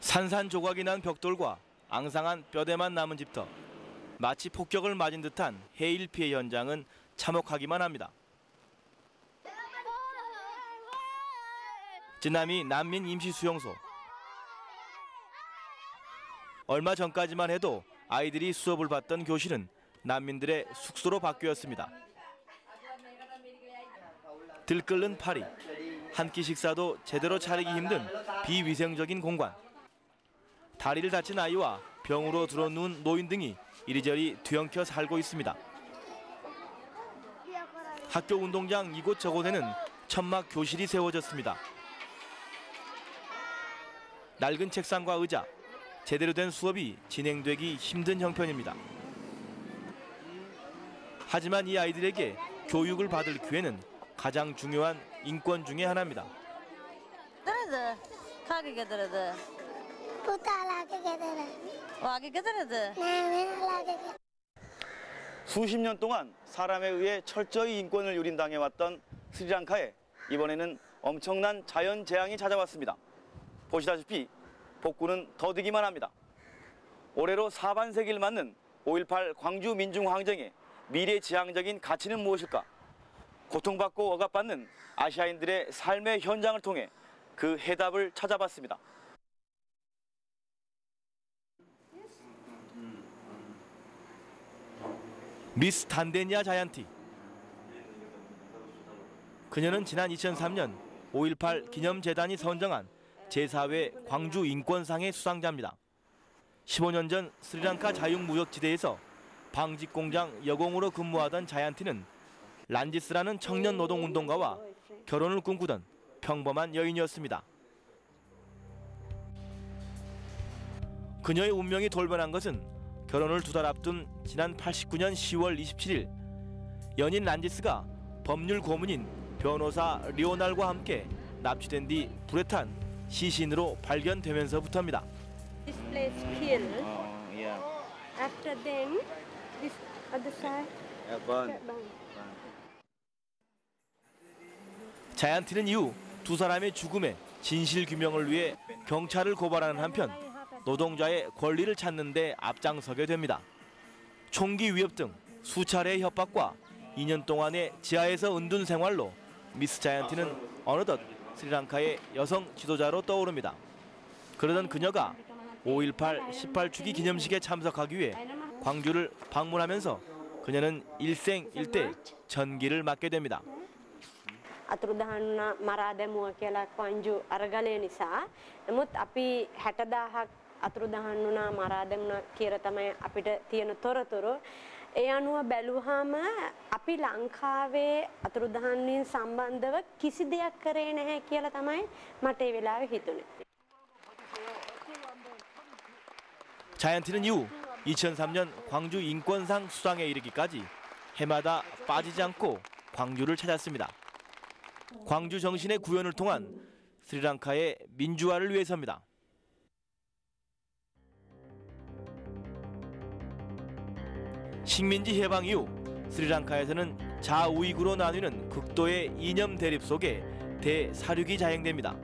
산산조각이 난 벽돌과 앙상한 뼈대만 남은 집터. 마치 폭격을 맞은 듯한 해일 피해 현장은 참혹하기만 합니다. 진남이 난민 임시수용소. 얼마 전까지만 해도 아이들이 수업을 받던 교실은 난민들의 숙소로 바뀌었습니다. 들끓는 파리, 한 끼 식사도 제대로 차리기 힘든 비위생적인 공간. 다리를 다친 아이와 병으로 들어누운 노인 등이 이리저리 뒤엉켜 살고 있습니다. 학교 운동장 이곳저곳에는 천막 교실이 세워졌습니다. 낡은 책상과 의자, 제대로 된 수업이 진행되기 힘든 형편입니다. 하지만 이 아이들에게 교육을 받을 기회는 가장 중요한 인권 중의 하나입니다. 수십 년 동안 사람에 의해 철저히 인권을 유린당해왔던 스리랑카에 이번에는 엄청난 자연 재앙이 찾아왔습니다. 보시다시피 복구는 더디기만 합니다. 올해로 4반세기를 맞는 5.18 광주 민중항쟁의 미래지향적인 가치는 무엇일까? 고통받고 억압받는 아시아인들의 삶의 현장을 통해 그 해답을 찾아봤습니다. 미스 탄데니아 자이언티. 그녀는 지난 2003년 5.18 기념재단이 선정한 제4회 광주 인권상의 수상자입니다. 15년 전 스리랑카 자유무역지대에서 방직공장 여공으로 근무하던 자이언티는 란지스라는 청년 노동운동가와 결혼을 꿈꾸던 평범한 여인이었습니다. 그녀의 운명이 돌변한 것은 결혼을 2달 앞둔 지난 89년 10월 27일 연인 란지스가 법률 고문인 변호사 리오날과 함께 납치된 뒤 불에 탄 시신으로 발견되면서부터입니다. This place killed. After then, this other side. 자이언티는 이후 두 사람의 죽음의 진실 규명을 위해 경찰을 고발하는 한편 노동자의 권리를 찾는 데 앞장서게 됩니다. 총기 위협 등 수차례의 협박과 2년 동안의 지하에서 은둔 생활로 미스 자이언티는 어느덧 스리랑카의 여성 지도자로 떠오릅니다. 그러던 그녀가 5.18 18주기 기념식에 참석하기 위해 광주를 방문하면서 그녀는 일생일대 전기를 맞게 됩니다. අතුරුදහන් මරා දැමුවා කියලා කොංජු අරගලය නිසා නමුත් අපි 60000ක් අතුරුදහන් වුණා මරා දැමුණා කියලා තමයි අපිට තියෙන තොරතුරු ඒ අනුව බැලුවාම අපි ලංකාවේ අතුරුදහන් වලින් සම්බන්ධව කිසි දෙයක් කරේ නැහැ කියලා තමයි මට ඒ වෙලාවේ හිතුනේ. 자이언티는 이후 2003년 광주 인권상 수상에 이르기까지 해마다 빠지지 않고 광주를 찾았습니다. 광주 정신의 구현을 통한 스리랑카의 민주화를 위해서입니다. 식민지 해방 이후 스리랑카에서는 자우익으로 나뉘는 극도의 이념 대립 속에 대사륙이 자행됩니다.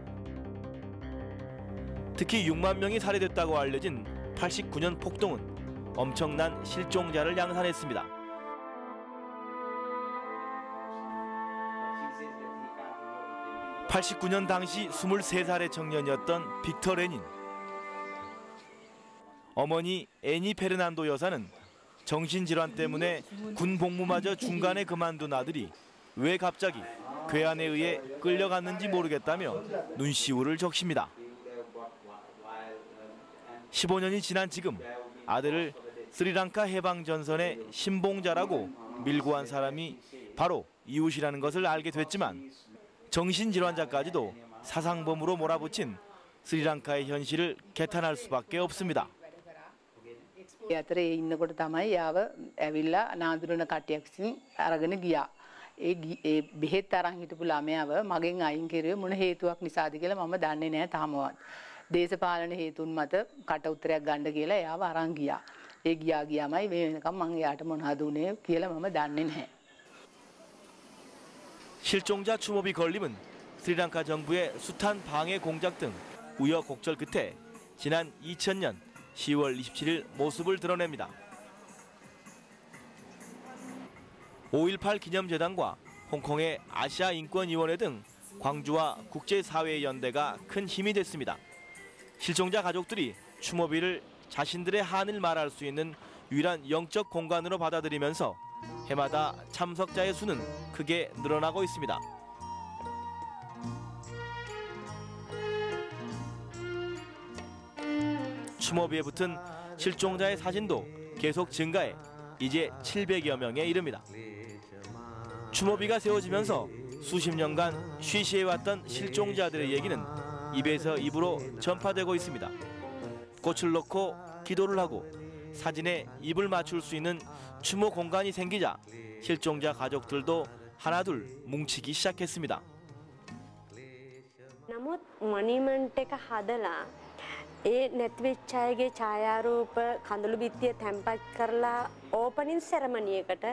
특히 6만 명이 살해됐다고 알려진 89년 폭동은 엄청난 실종자를 양산했습니다. (89년) 당시 23살의 청년이었던 빅터 레닌. 어머니 애니 페르난도 여사는 정신질환 때문에 군 복무마저 중간에 그만둔 아들이 왜 갑자기 괴한에 의해 끌려갔는지 모르겠다며 눈시울을 적십니다. 15년이 지난 지금 아들을 스리랑카 해방전선의 신봉자라고 밀고 한 사람이 바로 이웃이라는 것을 알게 됐지만 정신질환자까지도 사상범으로 몰아붙인 스리랑카의 현실을 개탄할 수밖에 없습니다. අතරේ ඉන්නකොට තමයි යාව ඇවිල්ලා නාඳුරන කට්ටියක් විසින් අරගෙන ගියා. ඒ බෙහෙත් අරන් හිටපු ළමයාව මගෙන් අයින් කෙරුවේ මොන හේතුවක් නිසාද කියලා මම දන්නේ නැහැ තාමවත්. දේශපාලන හේතුන් මත කට උත්තරයක් ගන්න කියලා එයාව අරන් ගියා. ඒ ගියාමයි මේ වෙනකම් මං එයාට මොනවද උනේ කියලා මම දන්නේ නැහැ. 실종자 추모비 걸림은 스리랑카 정부의 숱한 방해 공작 등 우여곡절 끝에 지난 2000년 10월 27일 모습을 드러냅니다. 5.18 기념재단과 홍콩의 아시아인권위원회 등 광주와 국제사회연대가 큰 힘이 됐습니다. 실종자 가족들이 추모비를 자신들의 한을 말할 수 있는 유일한 영적 공간으로 받아들이면서 해마다 참석자의 수는 크게 늘어나고 있습니다. 추모비에 붙은 실종자의 사진도 계속 증가해 이제 700여 명에 이릅니다. 추모비가 세워지면서 수십 년간 쉬쉬해왔던 실종자들의 얘기는 입에서 입으로 전파되고 있습니다. 꽃을 넣고 기도를 하고 사진에 입을 맞출 수 있는 추모 공간이 생기자 실종자 가족들도 하나둘 뭉치기 시작했습니다. නමුත් මොනියුමන්ට් එක හදලා ඒ නැතිවෙච්ච අයගේ ඡායාරූප කඳුළු බිත්තිය තැම්පත් කරලා ඕපනින් සෙරමනි එකට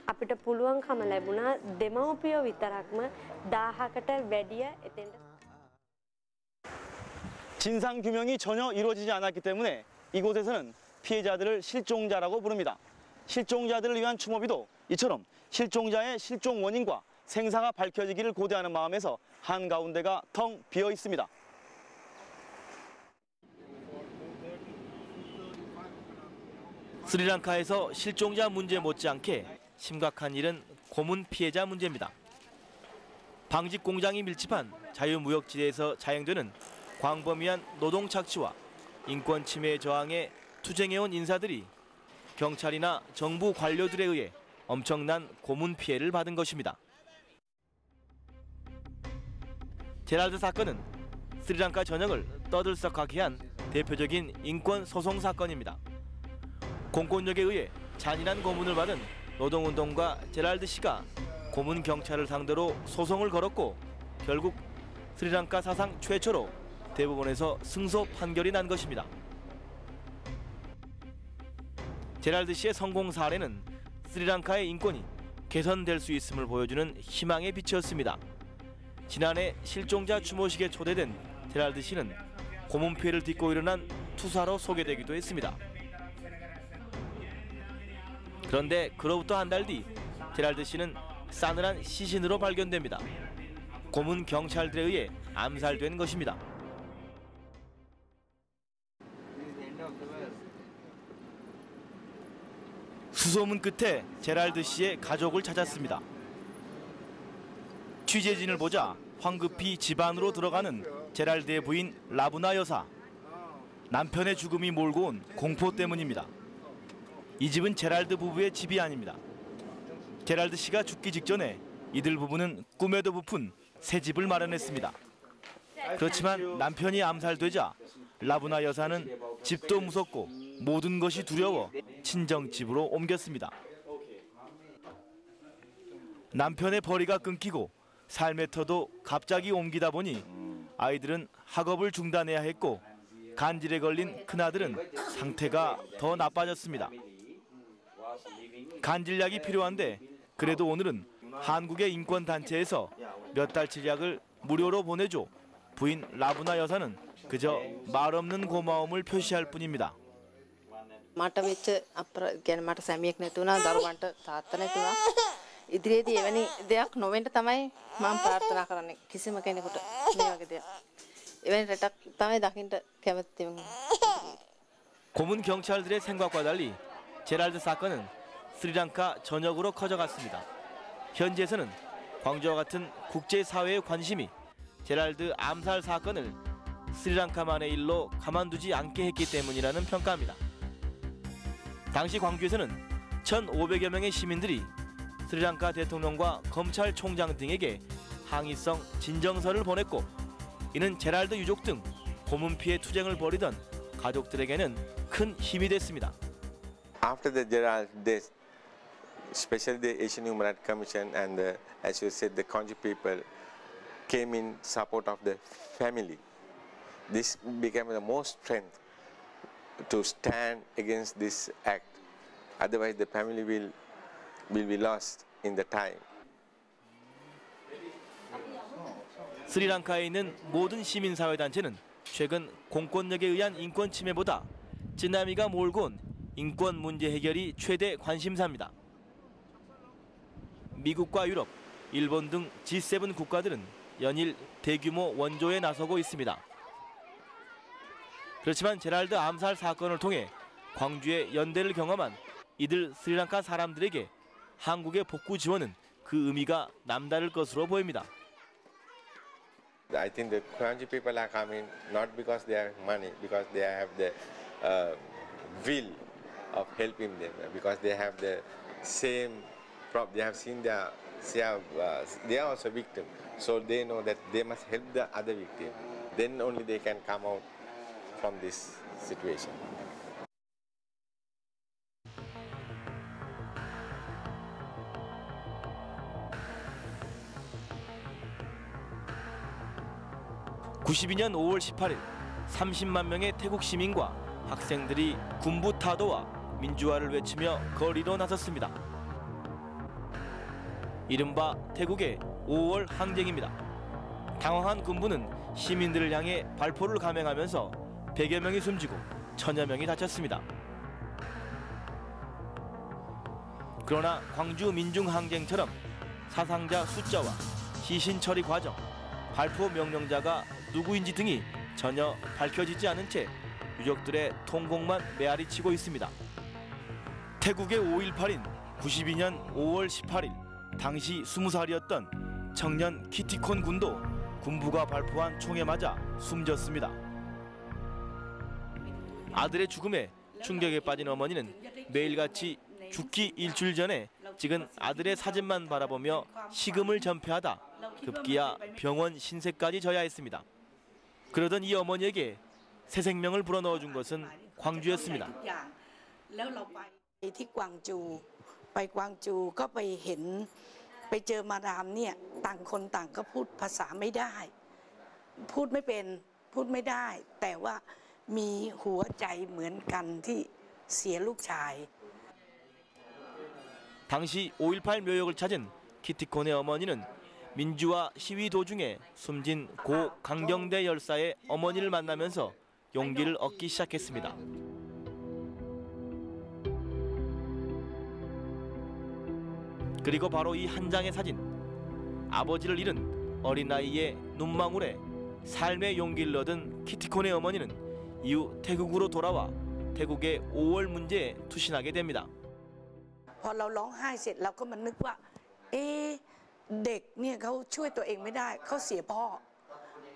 අපිට පුළුවන්කම ලැබුණා දෙමව්පියෝ විතරක්ම 1000කට වැඩිය එතෙන්ට. 진상 규명이 전혀 이루어지지 않았기 때문에 이곳에서는 피해자들을 실종자라고 부릅니다. 실종자들을 위한 추모비도 이처럼 실종자의 실종 원인과 생사가 밝혀지기를 고대하는 마음에서 한가운데가 텅 비어 있습니다. 스리랑카에서 실종자 문제 못지않게 심각한 일은 고문 피해자 문제입니다. 방직 공장이 밀집한 자유무역지대에서 자행되는 광범위한 노동 착취와 인권 침해 저항에 투쟁해온 인사들이 경찰이나 정부 관료들에 의해 엄청난 고문 피해를 받은 것입니다. 제랄드 사건은 스리랑카 전역을 떠들썩하게 한 대표적인 인권 소송 사건입니다. 공권력에 의해 잔인한 고문을 받은 노동운동가 제랄드 씨가 고문 경찰을 상대로 소송을 걸었고 결국 스리랑카 사상 최초로 대법원에서 승소 판결이 난 것입니다. 제랄드 씨의 성공 사례는 스리랑카의 인권이 개선될 수 있음을 보여주는 희망의 빛이었습니다. 지난해 실종자 추모식에 초대된 제랄드 씨는 고문 피해를 딛고 일어난 투사로 소개되기도 했습니다. 그런데 그로부터 한 달 뒤 제랄드 씨는 싸늘한 시신으로 발견됩니다. 고문 경찰들에 의해 암살된 것입니다. 수소문 끝에 제랄드 씨의 가족을 찾았습니다. 취재진을 보자 황급히 집 안으로 들어가는 제랄드의 부인 라부나 여사. 남편의 죽음이 몰고 온 공포 때문입니다. 이 집은 제랄드 부부의 집이 아닙니다. 제랄드 씨가 죽기 직전에 이들 부부는 꿈에도 부푼 새 집을 마련했습니다. 그렇지만 남편이 암살되자 라부나 여사는 집도 무섭고 모든 것이 두려워 친정집으로 옮겼습니다. 남편의 벌이가 끊기고 삶의 터도 갑자기 옮기다 보니 아이들은 학업을 중단해야 했고 간질에 걸린 큰아들은 상태가 더 나빠졌습니다. 간질약이 필요한데 그래도 오늘은 한국의 인권단체에서 몇 달치 약을 무료로 보내줘 부인 라부나 여사는 그저 말없는 고마움을 표시할 뿐입니다. මට වෙච්ච කියන්නේ මට සැමියෙක් නැතුණා දරුවන්ට තාත්තා නැතුණා ඉදිරියේදී එවැනි දෙයක් නොවෙන්න තමයි මම ප්‍රාර්ථනා කරන්නේ කිසිම කෙනෙකුට මේ වගේ දෙයක් එවැනි රටක් තමයි දකින්න කැමති. 고문 경찰들의 생각과 달리 제랄드 사건은 스리랑카 전역으로 커져갔습니다. 현지에서는 광주와 같은 국제사회의 관심이 제랄드 암살 사건을 스리랑카만의 일로 가만두지 않게 했기 때문이라는 평가입니다. 당시 광주에서는 1,500여 명의 시민들이 스리랑카 대통령과 검찰총장 등에게 항의성 진정서를 보냈고 이는 제랄드 유족 등 고문 피해 투쟁을 벌이던 가족들에게는 큰 힘이 됐습니다. After the Gerald death, especially the Asian Human Rights Commission and as you said, the Konji people came in support of the family. This became the most strength to stand against this act. Otherwise, the family will be lost in the time. 스리랑카에 있는 모든 시민사회단체는 최근 공권력에 의한 인권 침해보다 쓰나미가 몰고 온 인권 문제 해결이 최대 관심사입니다. 미국과 유럽, 일본 등 G7 국가들은 연일 대규모 원조에 나서고 있습니다. 그렇지만 제랄드 암살 사건을 통해 광주의 연대를 경험한 이들 스리랑카 사람들에게 한국의 복구 지원은 그 의미가 남다를 것으로 보입니다. I think the Kranji people are coming not because they have money, because they have the will of helping them, because they have the same problem. They have seen they are also victims, so they know that they must help the other victim. Then only they can come out from this situation. (92년 5월 18일) 30만 명의 태국 시민과 학생들이 군부 타도와 민주화를 외치며 거리로 나섰습니다. 이른바 태국의 5월 항쟁입니다. 당황한 군부는 시민들을 향해 발포를 감행하면서 100여 명이 숨지고 1000여 명이 다쳤습니다. 그러나 광주 민중항쟁처럼 사상자 숫자와 시신 처리 과정, 발포 명령자가 누구인지 등이 전혀 밝혀지지 않은 채 유족들의 통곡만 메아리 치고 있습니다. 태국의 5.18인 92년 5월 18일 당시 20살이었던 청년 키티콘 군도 군부가 발포한 총에 맞아 숨졌습니다. 아들의 죽음에 충격에 빠진 어머니는 매일같이 죽기 일주일 전에 찍은 아들의 사진만 바라보며 식음을 전폐하다 급기야 병원 신세까지 져야 했습니다. 그러던 이 어머니에게 새 생명을 불어넣어준 것은 광주였습니다. ที่กวางจูไปกวางจูก็ไปเห็นไปเจอมาดามเนี่ยต่างคนต่างก็พูดภาษาไม่ได้พูดไม่เป็นพูดไม่ได้แต่ว่ามีหัวใจเหมือนกันที่เสียลูกชาย 당시 5.18 묘역을 찾은 키티콘의 어머니는 민주화 시위 도중에 숨진 고 강경대 열사의 어머니를 만나면서 용기를 얻기 시작했습니다. 그리고 바로 이 한 장의 사진, 아버지를 잃은 어린 나이에 눈망울에 삶의 용기를 얻은 키티콘의 어머니는 이후 태국으로 돌아와 태국의 5월 문제에 투신하게 됩니다. พอเราร้องไห้เสร็จเราก็มานึกว่าเด็กเนี่ยเขาช่วยตัวเองไม่ได้เขาเสียพ่อ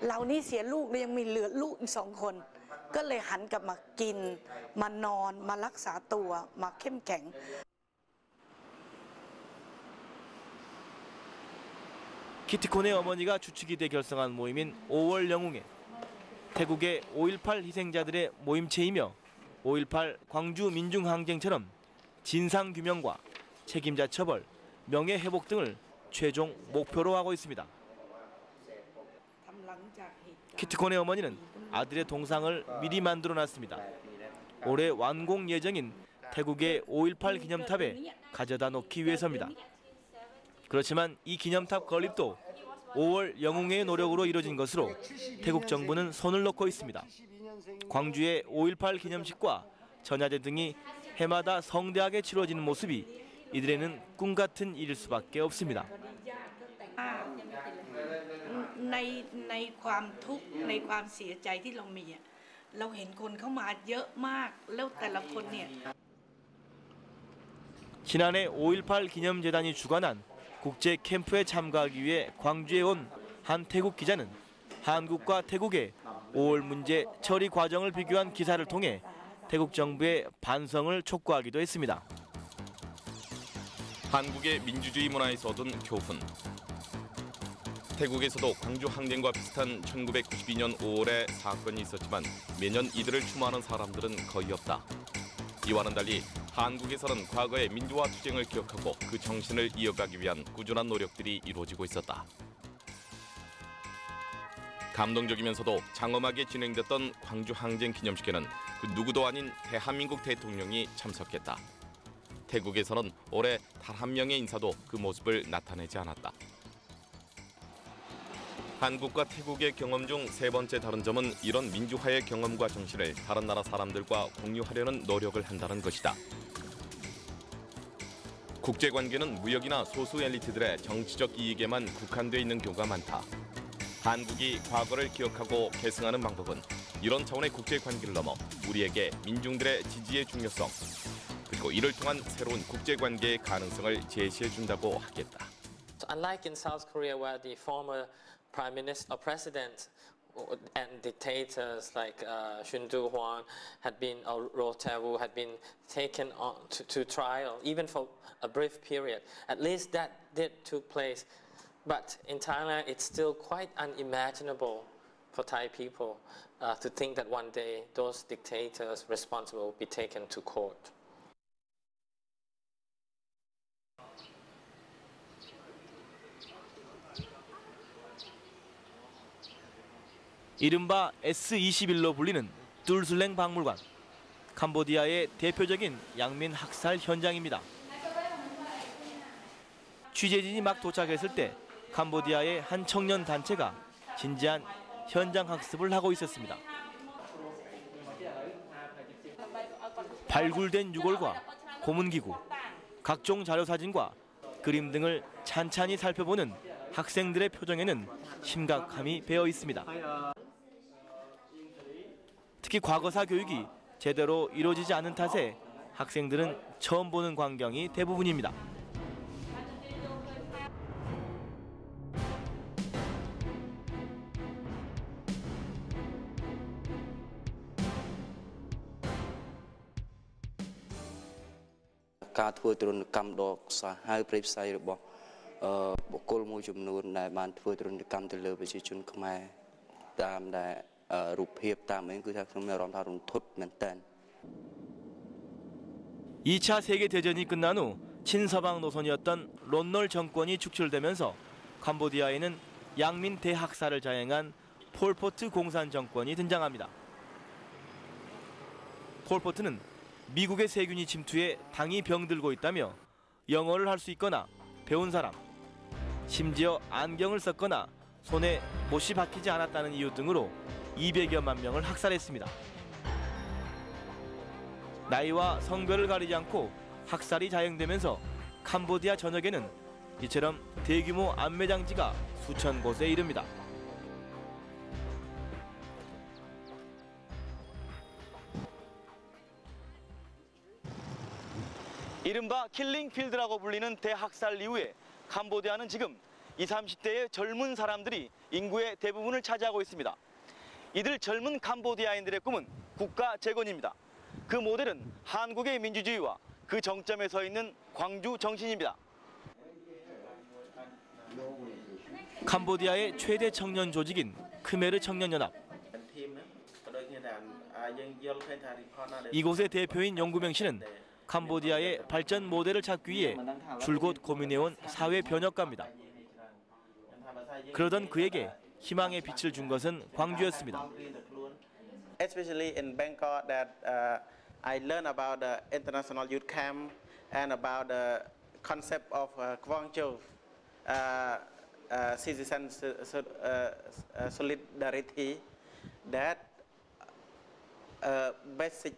เรานี่เสียลูกเรายังมีเหลือลูกอีก2 คนก็เลยหันกลับมากินมานอนมารักษาตัวมาเข้มแข็ง 키티콘의 어머니가 주축이 돼 결성한 모임인 5월 영웅회. 태국의 5.18 희생자들의 모임체이며 5.18 광주 민중항쟁처럼 진상규명과 책임자 처벌, 명예회복 등을 최종 목표로 하고 있습니다. 키티콘의 어머니는 아들의 동상을 미리 만들어놨습니다. 올해 완공 예정인 태국의 5.18 기념탑에 가져다 놓기 위해서입니다. 그렇지만 이 기념탑 건립도 5월 영웅회의 노력으로 이뤄진 것으로 태국 정부는 손을 놓고 있습니다. 광주의 5.18 기념식과 전야제 등이 해마다 성대하게 치러지는 모습이 이들에는 꿈 같은 일일 수밖에 없습니다. ในความทุกข์ในความเสียใจที่เรามีเราเห็นคนเข้ามาเยอะมากแล้วแต่ละคนเนี่ย 지난해 5.18 기념재단이 주관한 국제 캠프에 참가하기 위해 광주에 온 한 태국 기자는 한국과 태국의 5월 문제 처리 과정을 비교한 기사를 통해 태국 정부의 반성을 촉구하기도 했습니다. 한국의 민주주의 문화에서 얻은 교훈. 태국에서도 광주 항쟁과 비슷한 1992년 5월에 사건이 있었지만 매년 이들을 추모하는 사람들은 거의 없다. 이와는 달리 한국에서는 과거의 민주화 투쟁을 기억하고 그 정신을 이어가기 위한 꾸준한 노력들이 이루어지고 있었다. 감동적이면서도 장엄하게 진행됐던 광주 항쟁 기념식에는 그 누구도 아닌 대한민국 대통령이 참석했다. 태국에서는 올해 단 한 명의 인사도 그 모습을 나타내지 않았다. 한국과 태국의 경험 중 세 번째 다른 점은 이런 민주화의 경험과 정신을 다른 나라 사람들과 공유하려는 노력을 한다는 것이다. 국제관계는 무역이나 소수 엘리트들의 정치적 이익에만 국한돼 있는 경우가 많다. 한국이 과거를 기억하고 계승하는 방법은 이런 차원의 국제관계를 넘어 우리에게 민중들의 지지의 중요성, 그리고 이를 통한 새로운 국제관계의 가능성을 제시해준다고 하겠다. Unlike in South Korea, where the former prime minister or president and dictators like Chun Doo-hwan had been, or Roh Tae-woo had been taken on to trial, even for a brief period. At least that did took place. But in Thailand, it's still quite unimaginable for Thai people to think that one day those dictators responsible will be taken to court. 이른바 S21로 불리는 뚫슬랭 박물관. 캄보디아의 대표적인 양민 학살 현장입니다. 취재진이 막 도착했을 때 캄보디아의 한 청년 단체가 진지한 현장 학습을 하고 있었습니다. 발굴된 유골과 고문기구, 각종 자료사진과 그림 등을 찬찬히 살펴보는 학생들의 표정에는 심각함이 배어 있습니다. 특히 과거사 교육이 제대로 이루어지지 않은 탓에 학생들은 처음 보는 광경이 대부분입니다.ការធ្វើទរណកម្មដ៏សាហាវព្រៃផ្សៃរបស់បុគ្គលមួយចំនួនដែលបានធ្វើទរណកម្មទៅលើប្រជាជនខ្មែរតាមដែលរូបភាពតាមអីគឺថាខ្ញុំមានអារម្មណ៍ថារន្ធត់មែនទែន 2차 세계대전이 끝난 후 친서방 노선이었던 론놀 정권이 축출되면서 캄보디아에는 양민 대학살을 자행한 폴포트 공산 정권이 등장합니다. 폴포트는 미국의 세균이 침투해 당이 병들고 있다며 영어를 할 수 있거나 배운 사람, 심지어 안경을 썼거나 손에 못이 박히지 않았다는 이유 등으로 200여만 명을 학살했습니다. 나이와 성별을 가리지 않고 학살이 자행되면서 캄보디아 전역에는 이처럼 대규모 안매장지가 수천 곳에 이릅니다. 이른바 킬링필드라고 불리는 대학살 이후에 캄보디아는 지금 20, 30대의 젊은 사람들이 인구의 대부분을 차지하고 있습니다. 이들 젊은 캄보디아인들의 꿈은 국가 재건입니다. 그 모델은 한국의 민주주의와 그 정점에 서 있는 광주 정신입니다. 캄보디아의 최대 청년 조직인 크메르 청년연합. 이곳의 대표인 용구명 씨는 캄보디아의 발전 모델을 찾기 위해 줄곧 고민해온 사회 변혁가입니다. 그러던 그에게 희망의 빛을 준 것은 광주였습니다. Especially in Bangkok, that I learned about the international youth camp and about the concept of Gwangju citizen solidarity. That basic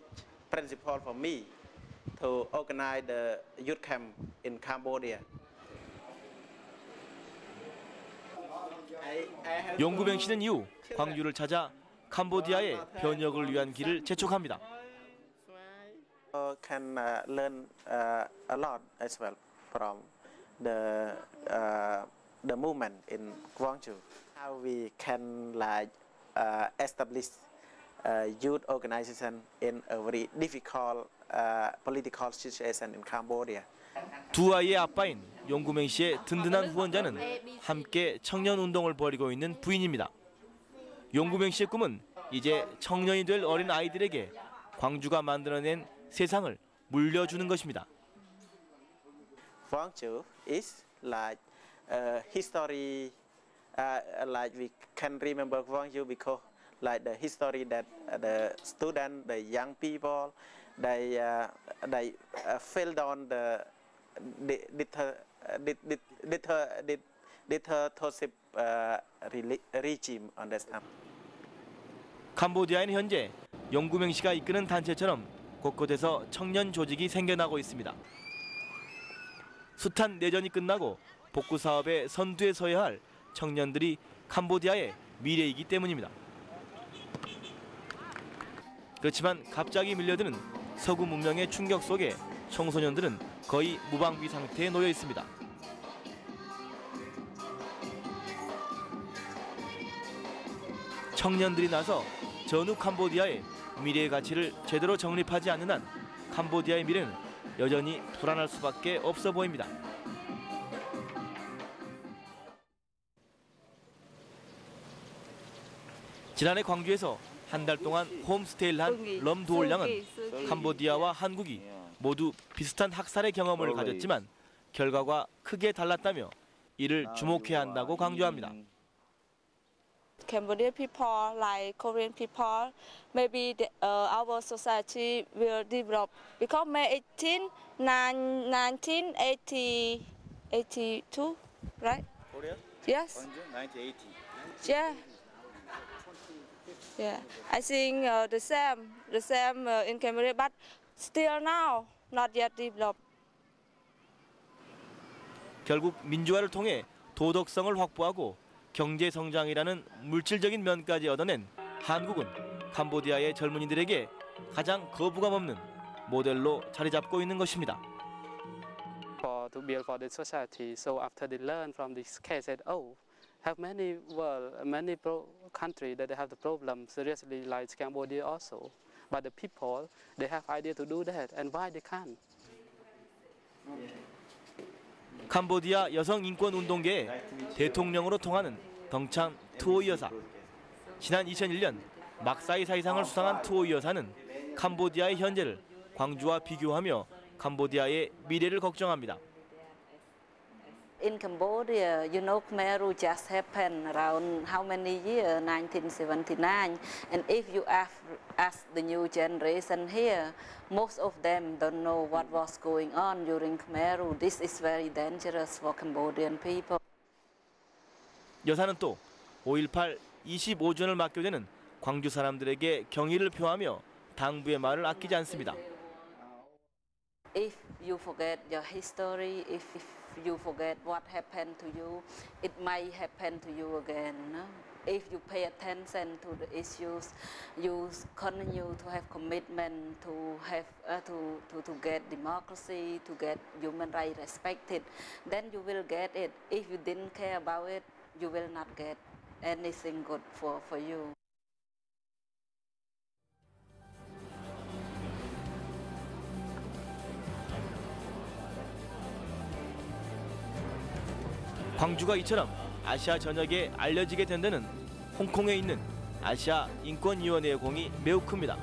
principle for me to organize the youth camp in Cambodia. 용구명 씨는 이후 광주를 찾아 캄보디아의 변혁을 위한 길을 재촉합니다. Can learn a lot as well from the movement in Gwangju. How we can establish youth organization in a very difficult political situation in Cambodia. 두 아이의 아빠인 용구명 씨의 든든한 후원자는 함께 청년 운동을 벌이고 있는 부인입니다. 용구명 씨의 꿈은 이제 청년이 될 어린 아이들에게 광주가 만들어낸 세상을 물려주는 것입니다. Gwangju is like history, like we can remember Gwangju because like the history that the student, the young people, they fell down the dictatorship regime on this time. 캄보디아에는 현재 영구명 씨가 이끄는 단체처럼 곳곳에서 청년 조직이 생겨나고 있습니다. 숱한 내전이 끝나고 복구 사업의 선두에 서야 할 청년들이 캄보디아의 미래이기 때문입니다. 그렇지만 갑자기 밀려드는 서구 문명의 충격 속에 청소년들은 거의 무방비 상태에 놓여 있습니다. 청년들이 나서 전후 캄보디아의 미래의 가치를 제대로 정립하지 않는 한 캄보디아의 미래는 여전히 불안할 수밖에 없어 보입니다. 지난해 광주에서 한 달 동안 홈스테이를 한 럼도올 양은 캄보디아와 한국이 모두 비슷한 학살의 경험을 가졌지만 결과가 크게 달랐다며 이를 주목해야 한다고 강조합니다. Cambodian people, like Korean people, maybe our society will develop because May 18, 1982, right? Korea? Yes. 1980. Yeah. Yeah. I think the same in Cambodia, but still now not yet developed. 결국 민주화를 통해 도덕성을 확보하고 경제 성장이라는 물질적인 면까지 얻어낸 한국은 캄보디아의 젊은이들에게 가장 거부감 없는 모델로 자리 잡고 있는 것입니다. To build for the society, so after they learn from this case, that have many countries that they have the problem seriously like Cambodia also, but the people they have idea to do that, and why they can't? 캄보디아 여성 인권 운동계의 대통령으로 통하는 덩참 투오이 여사. 지난 2001년 막사이 사이상을 수상한 투오이 여사는 캄보디아의 현재를 광주와 비교하며 캄보디아의 미래를 걱정합니다. In Cambodia, you know, Khmer Rouge just happened around how many years? 1979. And if you ask the new generation here, most of them don't know what was going on during Khmer Rouge. This is very dangerous for Cambodian people. 여사는 또 5.18 25주년을 맞게 되는 광주 사람들에게 경의를 표하며 당부의 말을 아끼지 않습니다. If you forget your history, if you forget what happened to you, it might happen to you again. No? If you pay attention to the issues, you continue to have commitment to have to get democracy, to get human rights respected, then you will get it. If you didn't care about it, you will not get anything good for you. 광주가 이처럼 아시아 전역에 알려지게 된 데는 홍콩에 있는 아시아 인권위원회의 공이 매우 큽니다.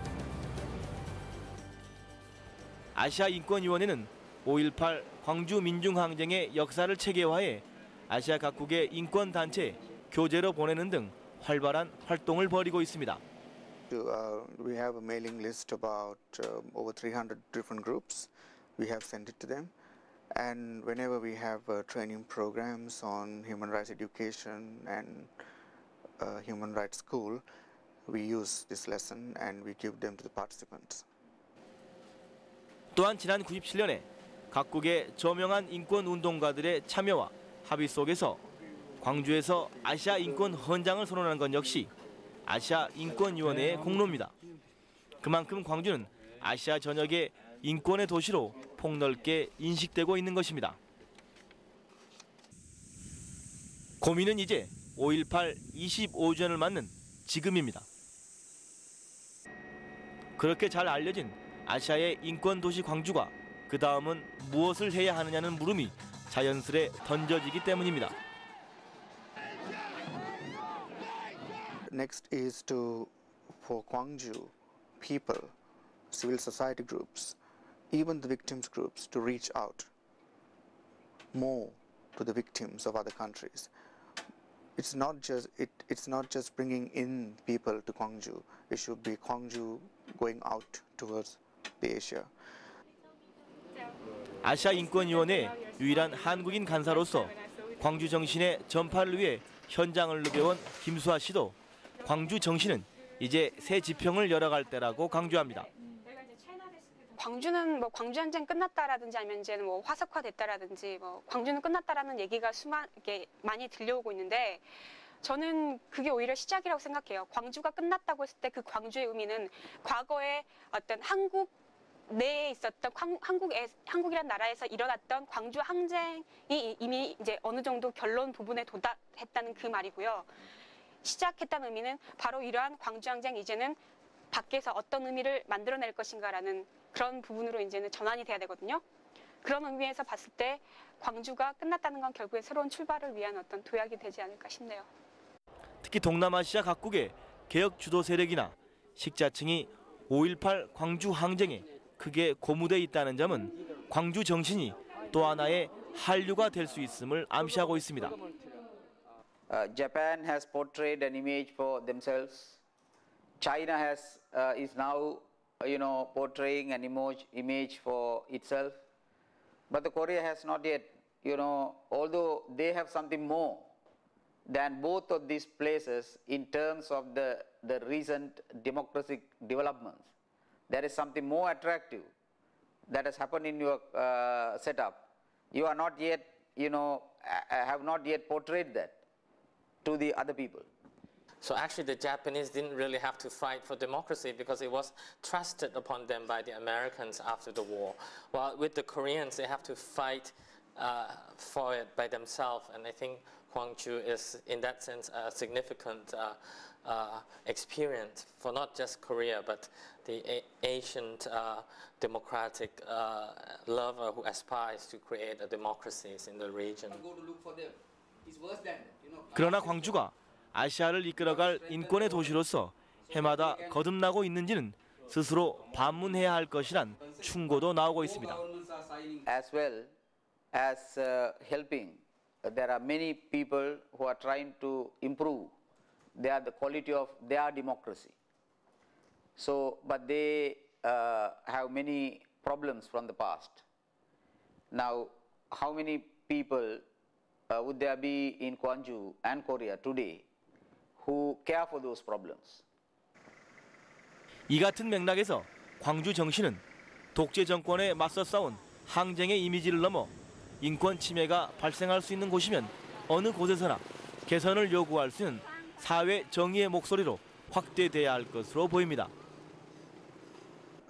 아시아 인권위원회는 5.18 광주 민중항쟁의 역사를 체계화해 아시아 각국의 인권단체에 교재로 보내는 등 활발한 활동을 벌이고 있습니다. We have a mailing list about over 300 different groups. We have sent it to them. And whenever we have training programs on human rights education and human rights school, we use this lesson and we give them to the participants. 또한 지난 97년에 각국의 저명한 인권 운동가들의 참여와 합의 속에서 광주에서 아시아 인권 헌장을 선언한 건 역시 아시아 인권위원회의 공로입니다. 그만큼 광주는 아시아 전역의 인권의 도시로 폭넓게 인식되고 있는 것입니다. 고민은 이제 5.18 25주년을 맞는 지금입니다. 그렇게 잘 알려진 아시아의 인권 도시 광주가 그 다음은 무엇을 해야 하느냐는 물음이 자연스레 던져지기 때문입니다. Next is for Gwangju people, civil society groups, even the victims groups to reach out more to the victims of other countries. It's not just bringing in people to Gwangju. It should be Gwangju going out towards the Asia. 아시아 인권위원회 유일한 한국인 간사로서 광주 정신의 전파를 위해 현장을 누벼온 김수아 씨도 광주 정신은 이제 새 지평을 열어갈 때라고 강조합니다. 광주는 뭐 광주 전쟁 끝났다라든지 아니면 이제는 뭐 화석화됐다라든지 뭐 광주는 끝났다라는 얘기가 많이 들려오고 있는데 저는 그게 오히려 시작이라고 생각해요. 광주가 끝났다고 했을 때 그 광주의 의미는 과거에 어떤 한국 내에 있었던 한국이라는 나라에서 일어났던 광주 항쟁이 이미 이제 어느 정도 결론 부분에 도달했다는 그 말이고요. 시작했다는 의미는 바로 이러한 광주 항쟁 이제는 밖에서 어떤 의미를 만들어낼 것인가라는 그런 부분으로 이제는 전환이 돼야 되거든요. 그런 의미에서 봤을 때 광주가 끝났다는 건 결국에 새로운 출발을 위한 어떤 도약이 되지 않을까 싶네요. 특히 동남아시아 각국의 개혁 주도 세력이나 식자층이 5.18 광주 항쟁에 크게 고무돼 있다는 점은 광주 정신이 또 하나의 한류가 될 수 있음을 암시하고 있습니다. Japan has portrayed an image for themselves. China is now, portraying an image for itself. But the Korea has not yet, although they have something more than both of these places in terms of the recent democratic developments. There is something more attractive that has happened in your setup. You are not yet, have not yet portrayed that to the other people. So actually the Japanese didn't really have to fight for democracy because it was trusted upon them by the Americans after the war. While with the Koreans, they have to fight for it by themselves. And I think Gwangju is, in that sense, a significant experience for not just Korea, but the Asian democratic lover who aspires to create a democracies in the region. 그러나 광주가 아시아를 이끌어갈 인권의 도시로서 해마다 거듭나고 있는지는 스스로 반문해야 할 것이란 충고도 나오고 있습니다. As well as helping, there are many people who are trying to improve the quality of their democracy. So, but they have many problems from the past. Now, how many people would there be in Gwangju and Korea today who care for those problems? 이 같은 맥락에서 광주 정신은 독재 정권에 맞서 싸운 항쟁의 이미지를 넘어 인권 침해가 발생할 수 있는 곳이면 어느 곳에서나 개선을 요구할 수 있는 사회 정의의 목소리로 확대돼야 할 것으로 보입니다.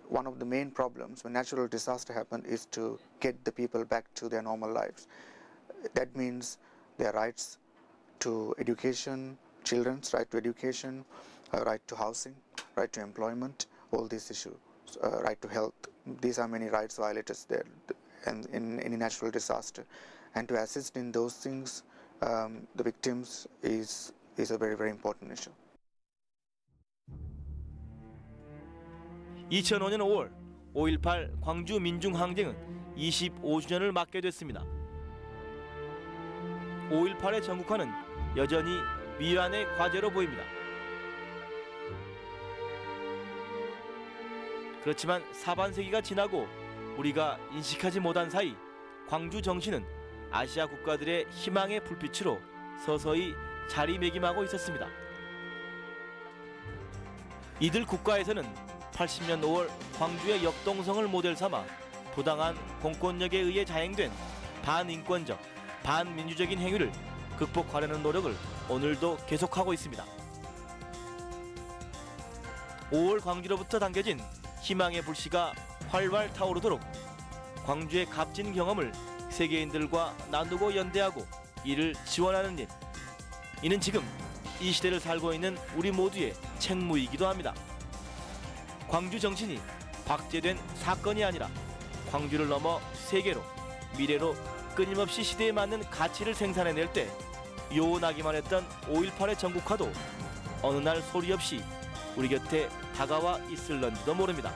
One of the main problems when natural disaster happens is to get the people back to their normal lives. That means their rights to education, children's right to education, right to housing, right to employment, all these issues, right to health. These are many rights violated there and in any natural disaster. And to assist in those things, the victims is a very, very important issue. 2005년 5월 5.18 광주 민중항쟁은 25주년을 맞게 됐습니다. 5.18의 전국화는 여전히 미완의 과제로 보입니다. 그렇지만 사반세기가 지나고 우리가 인식하지 못한 사이 광주 정신은 아시아 국가들의 희망의 불빛으로 서서히 자리매김하고 있었습니다. 이들 국가에서는 80년 5월 광주의 역동성을 모델 삼아 부당한 공권력에 의해 자행된 반인권적, 반민주적인 행위를 극복하려는 노력을 오늘도 계속하고 있습니다. 5월 광주로부터 당겨진 희망의 불씨가 활활 타오르도록 광주의 값진 경험을 세계인들과 나누고 연대하고 이를 지원하는 일. 이는 지금 이 시대를 살고 있는 우리 모두의 책무이기도 합니다. 광주 정신이 박제된 사건이 아니라 광주를 넘어 세계로, 미래로 끊임없이 시대에 맞는 가치를 생산해낼 때 요원하기만 했던 5.18의 전국화도 어느 날 소리 없이 우리 곁에 다가와 있을런지도 모릅니다.